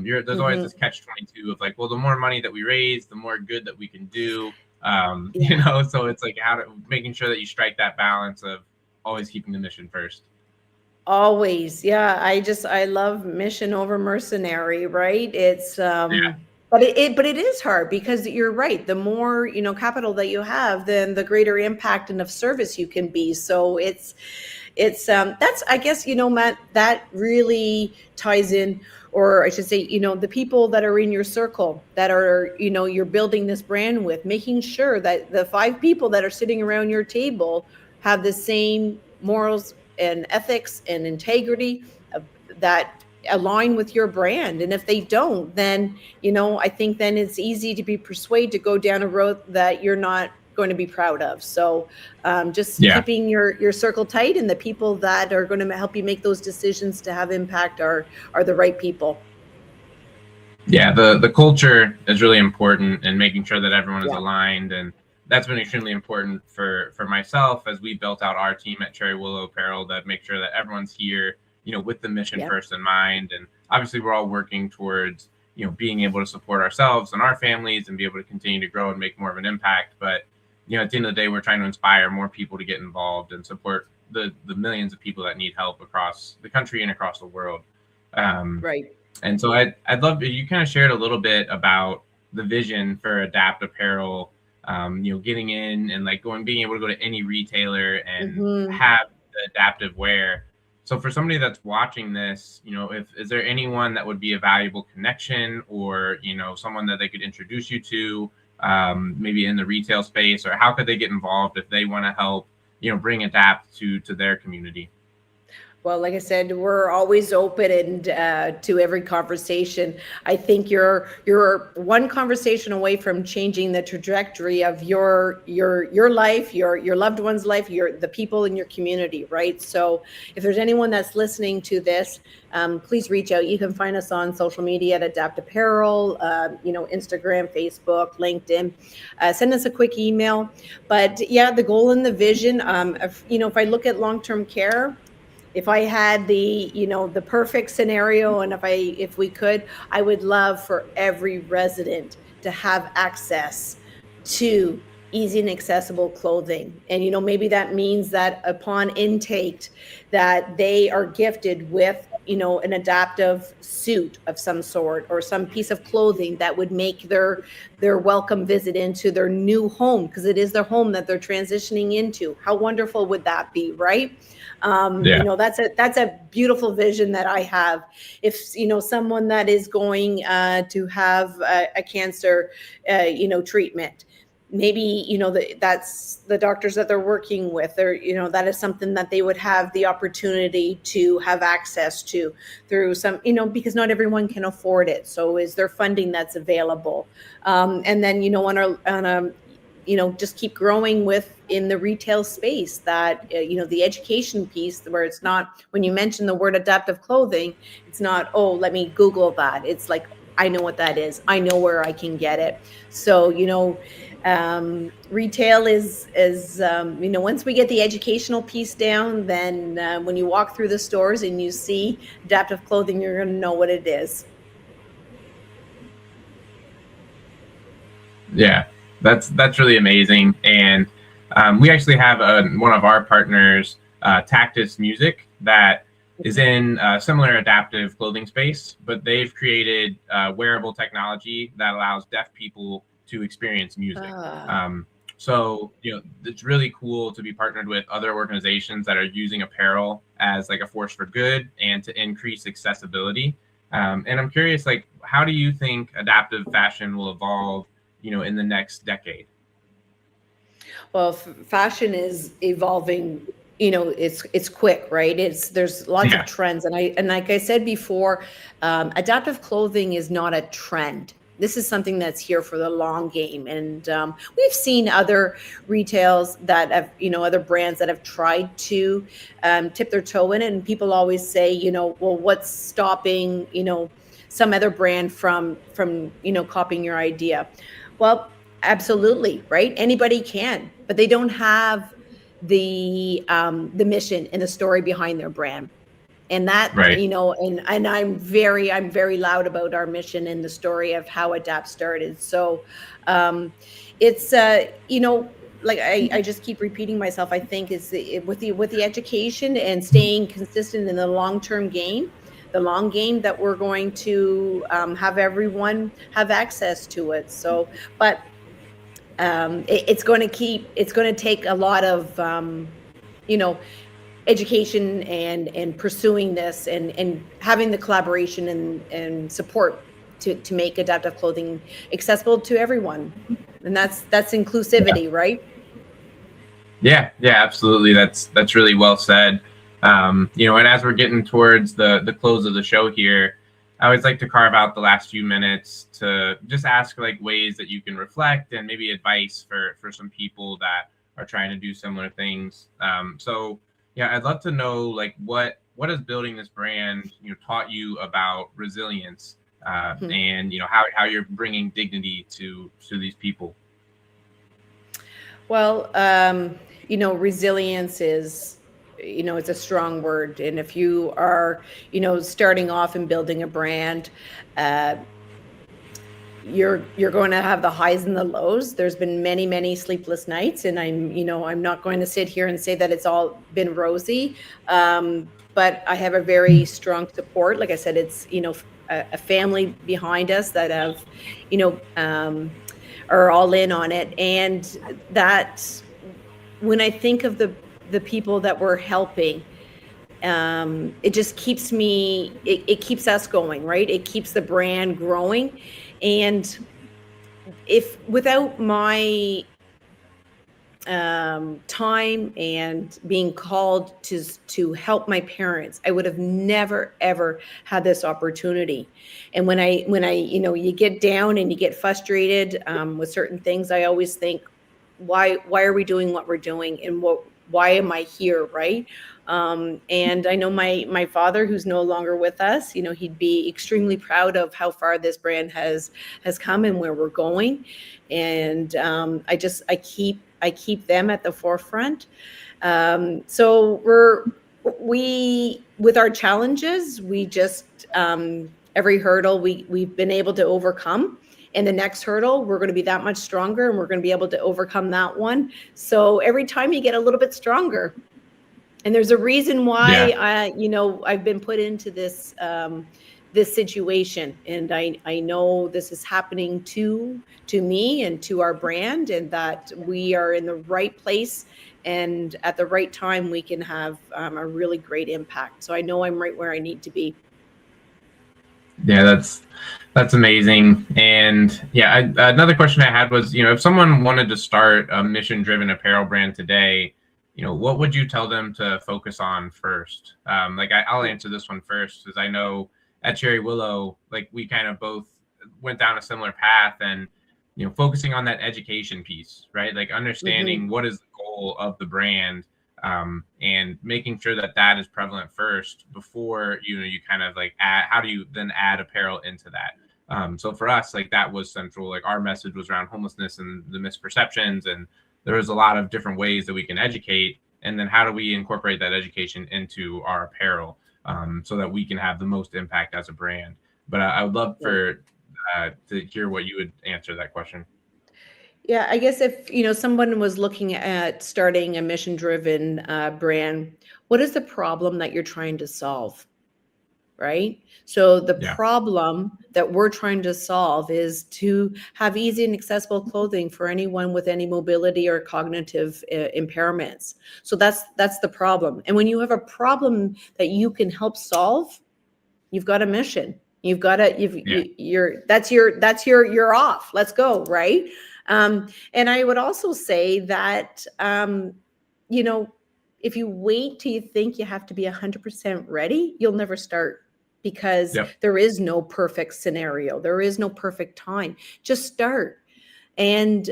there's always this catch-22 of like, well, the more money that we raise, the more good that we can do. So it's like making sure that you strike that balance of always keeping the mission first. Always. Yeah. I love mission over mercenary, right? It's, but it is hard, because you're right. The more, capital that you have, then the greater impact and of service you can be. So it's that's, I guess, Matt, that really ties in, or I should say, the people that are in your circle that are, you're building this brand with, making sure that the 5 people that are sitting around your table have the same morals and ethics and integrity that align with your brand. And if they don't, then, I think then it's easy to be persuaded to go down a road that you're not going to be proud of. So keeping your circle tight, and the people that are going to help you make those decisions to have impact are the right people. Yeah, the culture is really important, and making sure that everyone is aligned, and that's been extremely important for myself as we built out our team at Cherry Willow Apparel, to make sure that everyone's here, with the mission first in mind. And obviously we're all working towards, being able to support ourselves and our families and be able to continue to grow and make more of an impact. But, at the end of the day, we're trying to inspire more people to get involved and support the millions of people that need help across the country and across the world. Right. And so I'd love, you kind of shared a little bit about the vision for Adaptt Apparel, getting in and being able to go to any retailer and have the adaptive wear. So for somebody that's watching this, is there anyone that would be a valuable connection, or, someone that they could introduce you to, maybe in the retail space, or how could they get involved if they want to help, bring Adaptt to their community? Well, like I said, we're always open and to every conversation. I think you're one conversation away from changing the trajectory of your life, your loved one's life, the people in your community, right? So, if there's anyone that's listening to this, please reach out. You can find us on social media at Adaptt Apparel, Instagram, Facebook, LinkedIn. Send us a quick email. But yeah, the goal and the vision. If I look at long-term care, if I had the perfect scenario, and if we could, I would love for every resident to have access to easy and accessible clothing. And maybe that means that upon intake, that they are gifted with an adaptive suit of some sort, or some piece of clothing that would make their welcome visit into their new home, because it is their home that they're transitioning into. How wonderful would that be, right? Yeah. That's a beautiful vision that I have. If someone that is going to have a cancer treatment, maybe that's the doctors that they're working with, or that is something that they would have the opportunity to have access to through some, because not everyone can afford it. So is there funding that's available? And then on a just keep growing in the retail space, that the education piece, where it's not, when you mention the word adaptive clothing, it's not, oh, let me Google that. It's like, I know what that is. I know where I can get it. So retail is once we get the educational piece down, then when you walk through the stores and you see adaptive clothing, you're going to know what it is. Yeah, that's really amazing. And we actually have one of our partners, Tactus Music, that is in a similar adaptive clothing space, but they've created wearable technology that allows deaf people to experience music. So it's really cool to be partnered with other organizations that are using apparel as like a force for good and to increase accessibility. And I'm curious, like, how do you think adaptive fashion will evolve in the next decade? Well, fashion is evolving. It's quick, right? There's lots of Yeah. trends, and like I said before, adaptive clothing is not a trend. This is something that's here for the long game, and we've seen other retails that have, other brands that have tried to tip their toe in it, and people always say, well, what's stopping, some other brand from copying your idea? Well, absolutely, right? Anybody can, but they don't have the mission and the story behind their brand. And that, Right. and I'm very loud about our mission and the story of how Adaptt started. So it's like I just keep repeating myself. I think is with the education and staying consistent in the long-term game, the long game, that we're going to have everyone have access to it. So, but it's going to take a lot of education and pursuing this, and having the collaboration and support to make adaptive clothing accessible to everyone. And that's inclusivity, right? Yeah, absolutely. That's really well said. And as we're getting towards the close of the show here, I always like to carve out the last few minutes to just ask like ways that you can reflect and maybe advice for some people that are trying to do similar things. So yeah, I'd love to know like what has building this brand taught you about resilience, and how you're bringing dignity to these people. Well, resilience is, it's a strong word. And if you are, starting off and building a brand, you're going to have the highs and the lows. There's been many, many sleepless nights, and I'm not going to sit here and say that it's all been rosy. But I have a very strong support. Like I said, it's, a family behind us that have, are all in on it. And that, when I think of the people that we're helping, it just keeps it keeps us going, right? It keeps the brand growing. And if without my time and being called to help my parents, I would have never ever had this opportunity. And when I you get down and you get frustrated with certain things, I always think, why are we doing what we're doing, and why am I here, right? And I know my father, who's no longer with us, he'd be extremely proud of how far this brand has come and where we're going. And I keep them at the forefront. So we with our challenges, we just every hurdle we've been able to overcome. And the next hurdle, we're going to be that much stronger, and we're going to be able to overcome that one. So every time you get a little bit stronger. And there's a reason why I've been put into this this situation, and I know this is happening to me and to our brand, and that we are in the right place, and at the right time we can have a really great impact. So I know I'm right where I need to be. Yeah, that's amazing. And yeah, another question I had was, if someone wanted to start a mission-driven apparel brand today, what would you tell them to focus on first? I'll answer this one first, because I know at Cherry Willow, we kind of both went down a similar path, and focusing on that education piece, right? Like understanding what is the goal of the brand, and making sure that is prevalent first before you kind of how do you then add apparel into that. So for us, that was central. Our message was around homelessness and the misperceptions, and there was a lot of different ways that we can educate, and then how do we incorporate that education into our apparel, so that we can have the most impact as a brand. But I would love to hear what you would answer that question. Yeah, I guess if someone was looking at starting a mission-driven brand, what is the problem that you're trying to solve? Right? So the problem that we're trying to solve is to have easy and accessible clothing for anyone with any mobility or cognitive impairments. So that's the problem. And when you have a problem that you can help solve, you've got a mission. You've got you're off. Let's go, right? And I would also say that if you wait till you think you have to be 100% ready, you'll never start, because there is no perfect scenario. There is no perfect time. Just start. And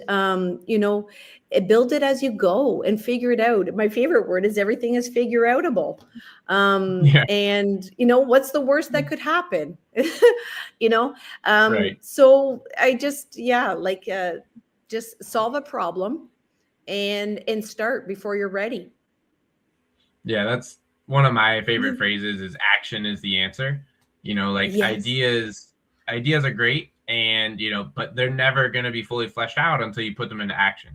build it as you go and figure it out. My favorite word is everything is figure outable. And what's the worst that could happen? Right. So I just just solve a problem and start before you're ready. Yeah, that's one of my favorite phrases, is action is the answer. Ideas are great, and but they're never going to be fully fleshed out until you put them into action.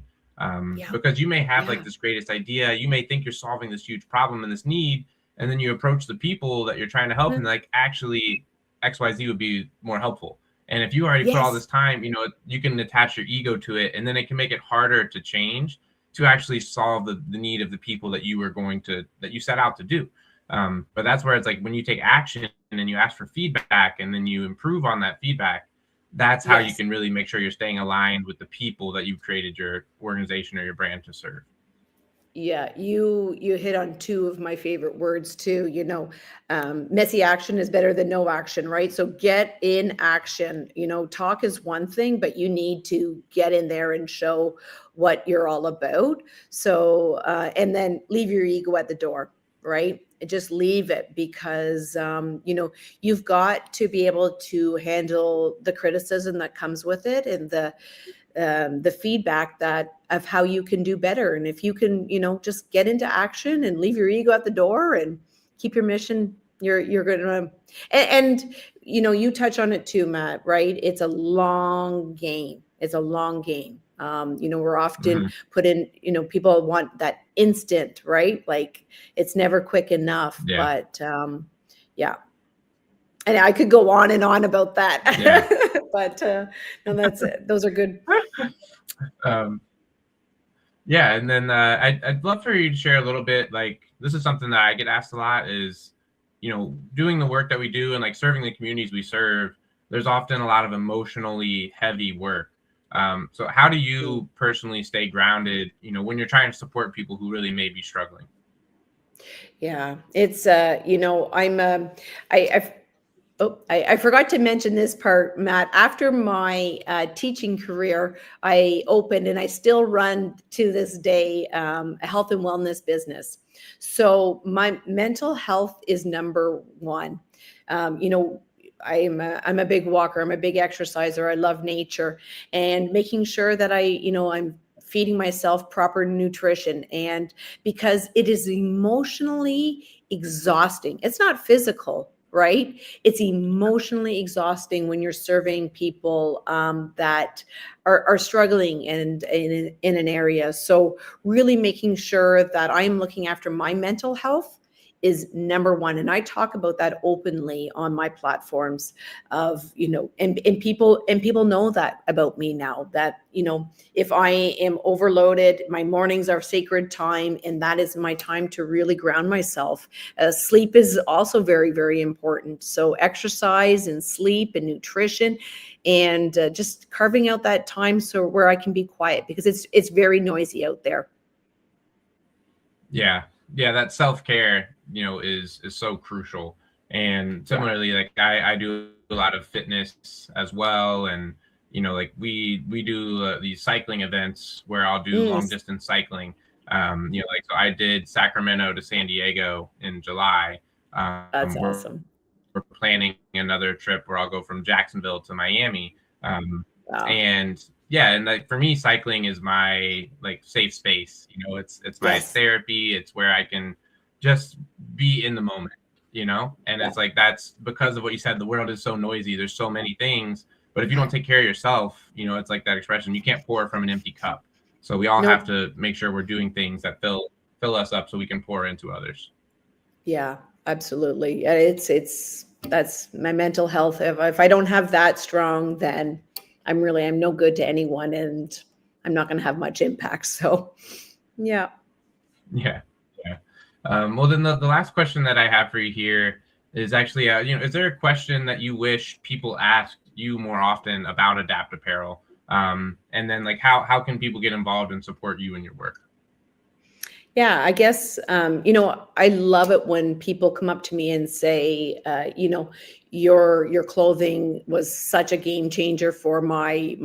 Because you may have this greatest idea, you may think you're solving this huge problem and this need, and then you approach the people that you're trying to help, and actually XYZ would be more helpful. And if you already put all this time, you can attach your ego to it, and then it can make it harder to change, to actually solve the need of the people that you set out to do. But that's where it's when you take action and then you ask for feedback and then you improve on that feedback, that's how you can really make sure you're staying aligned with the people that you've created your organization or your brand to serve. Yeah, you hit on two of my favorite words too. Messy action is better than no action, right? So get in action. Talk is one thing, but you need to get in there and show what you're all about. So, and then leave your ego at the door, right? Just leave it, because you've got to be able to handle the criticism that comes with it, and the feedback of how you can do better. And if you can, just get into action and leave your ego at the door and keep your mission, you're gonna. And you touch on it too, Matt. Right? It's a long game. It's a long game. We're often put in. People want that instant, right? It's never quick enough. But and I could go on and on about that. But no, that's it. Those are good. And then I'd love for you to share a little bit. This is something that I get asked a lot, is doing the work that we do and serving the communities we serve. There's often a lot of emotionally heavy work. So how do you personally stay grounded, when you're trying to support people who really may be struggling? Yeah, it's I I forgot to mention this part, Matt. After my teaching career, I opened and I still run to this day a health and wellness business. So my mental health is number one. You know, I'm a big walker. I'm a big exerciser. I love nature, and making sure that I'm feeding myself proper nutrition, and because it is emotionally exhausting. It's not physical, right? It's emotionally exhausting when you're serving people that are struggling and in an area. So really making sure that I'm looking after my mental health is number one. And I talk about that openly on my platforms of, and people know that about me now, that, if I am overloaded, my mornings are sacred time, and that is my time to really ground myself. Sleep is also very, very important. So exercise and sleep and nutrition, and just carving out that time so where I can be quiet, because it's very noisy out there. Yeah. Yeah. That self-care, is so crucial. And Yeah, similarly, like I do a lot of fitness as well. And, like we do these cycling events where I'll do mm, long distance cycling. Like, so I did Sacramento to San Diego in July. that's We're awesome. planning another trip where I'll go from Jacksonville to Miami. Um, Wow. and yeah, and like for me, cycling is my like safe space. It's my Yes. therapy. It's where I can just be in the moment. And Yeah. it's like that's because of what you said. The world is so noisy. There's so many things, but if you don't take care of yourself, it's like that expression. You can't pour from an empty cup. So we all have Nope. to make sure we're doing things that fill us up so we can pour into others. Yeah, absolutely. It's that's my mental health. If I don't have that strong, then I'm no good to anyone, and I'm not going to have much impact. So, yeah. Yeah. Yeah. Well, then the last question that I have for you here is actually, is there a question that you wish people asked you more often about Adaptt Apparel? And then like, how can people get involved and support you in your work? Yeah, I guess, I love it when people come up to me and say, your clothing was such a game changer for my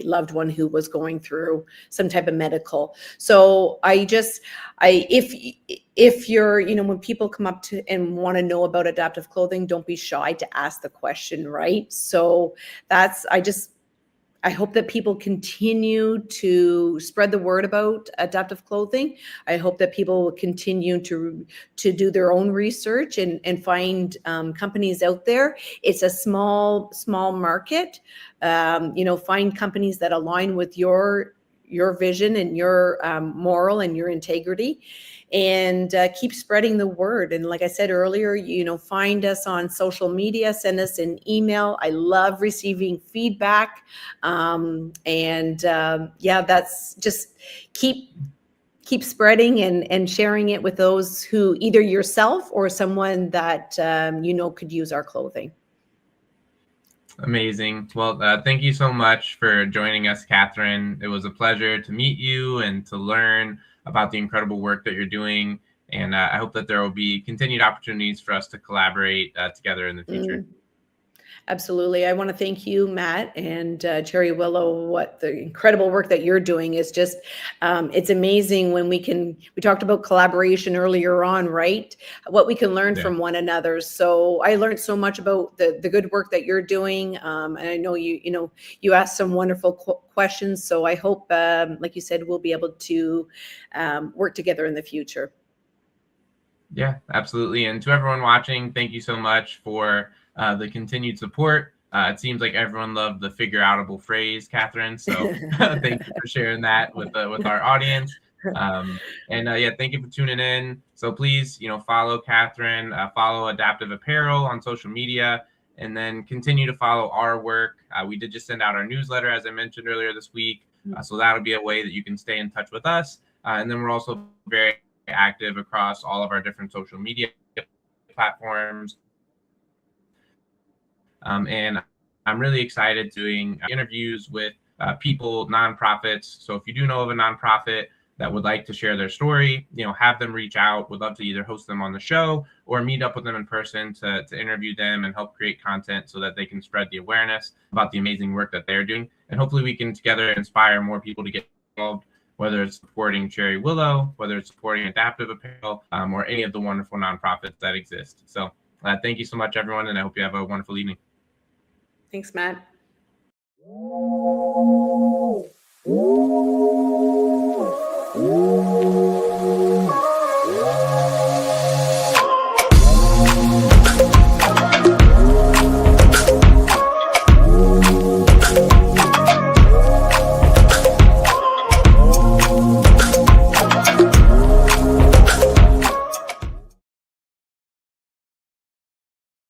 loved one who was going through some type of medical. So if you're, when people come up to and want to know about adaptive clothing, don't be shy to ask the question, right? So I hope that people continue to spread the word about adaptive clothing. I hope that people will continue to do their own research and find companies out there. It's a small market. Find companies that align with your vision and your moral and your integrity, and keep spreading the word. And like I said earlier, find us on social media, send us an email. I love receiving feedback. Yeah, that's just keep spreading and sharing it with those who, either yourself or someone that could use our clothing. Amazing. Well, thank you so much for joining us, Catherine. It was a pleasure to meet you and to learn about the incredible work that you're doing. And I hope that there will be continued opportunities for us to collaborate together in the future. Mm. Absolutely. I want to thank you, Matt, and Cherry Willow. What the incredible work that you're doing is just, it's amazing when we talked about collaboration earlier on, right? What we can learn Yeah. from one another. So I learned so much about the good work that you're doing. And I know you asked some wonderful questions. So I hope, like you said, we'll be able to work together in the future. Yeah, absolutely. And to everyone watching, thank you so much for the continued support. It seems like everyone loved the figure outable phrase, Catherine. So thank you for sharing that with our audience. And yeah, thank you for tuning in. So please, follow Catherine, follow Adaptive Apparel on social media, and then continue to follow our work. We did just send out our newsletter, as I mentioned earlier this week. So that'll be a way that you can stay in touch with us. And then we're also very active across all of our different social media platforms. And I'm really excited doing interviews with people, nonprofits. So if you do know of a nonprofit that would like to share their story, have them reach out. Would love to either host them on the show or meet up with them in person to interview them and help create content so that they can spread the awareness about the amazing work that they're doing. And hopefully we can together inspire more people to get involved, whether it's supporting Cherry Willow, whether it's supporting Adaptt Apparel, or any of the wonderful nonprofits that exist. So thank you so much, everyone, and I hope you have a wonderful evening. Thanks, Matt.